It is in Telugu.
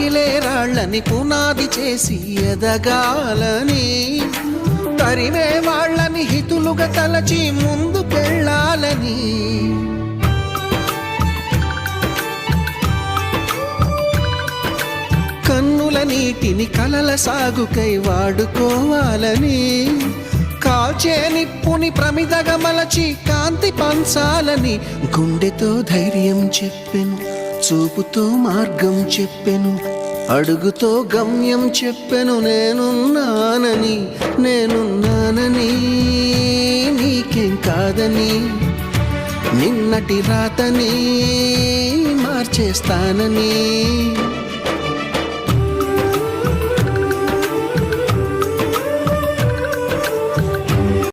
రగిలే రాళ్ళని పునాది చేసి ఎదగాలని, తరిమే వాళ్ళని హితులుగా తలచి ముందుకెళ్ళాలని, కన్నుల నీటిని కలల సాగుకై వాడుకోవాలని, కాల్చే నిప్పుని ప్రమిదగా మలచి కాంతి పంచాలని, గుండెతో ధైర్యం చెప్పెను, చూపుతో మార్గం చెప్పెను, అడుగుతో గమ్యం చెప్పెను. నేనున్నానని నీకేం కాదని, నిన్నటి రాతని మార్చేస్తానని.